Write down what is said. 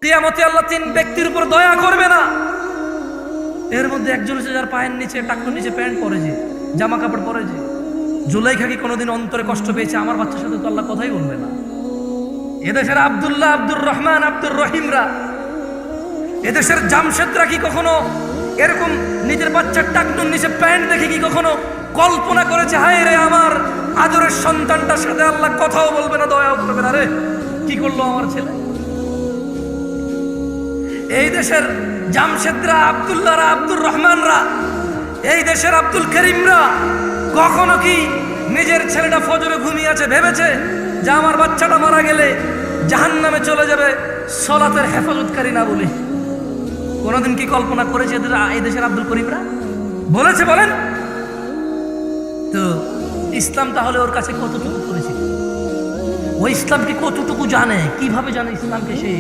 কিয়ামতে আল্লাহ তিন ব্যক্তির উপর দয়া করবে না। এর মধ্যে একজন হচ্ছে যার পায়ের নিচে টাকনুর নিচে প্যান্ট পরেছে, জামা কাপড় পরেছে। জুলাইখা কি কোনোদিন অন্তরে কষ্ট পেয়েছে? আমার বাচ্চার সাথে তো আল্লাহ কথাই বলবে না। এদেশের আব্দুল্লাহ, আব্দুর রহমান, আব্দুর রহিমরা, এদেশের জামশেদরা কি কখনো এরকম নিজের বাচ্চার টাকনুর নিচে প্যান্ট দেখে কি কখনো কল্পনা করেছে হায় রে আমার আদরের সন্তানটার সাথে আল্লাহ কথাও বলবে না, দয়াও করবে না? রে কি করলো আমার ছেলে? এই দেশের জামশেদরা, আব্দুল্লাহরা, আব্দুর রহমানরা, এই দেশের আব্দুল করিমরা কখনো কি নিজের ছেলেটা ফজরে ঘুমিয়ে আছে ভেবেছে যে আমার বাচ্চাটা মারা গেলে জাহান্নামে চলে যাবে সলাতের হেফাজতকারী না বলে? কোনোদিন কি কল্পনা করেছে এই দেশের আব্দুল করিমরা? বলেছে? বলেন তো। ইসলাম তাহলে ওর কাছে কতটুকু করেছে? ওই ইসলামকে কতটুকু জানে? কিভাবে জানে ইসলামকে সে?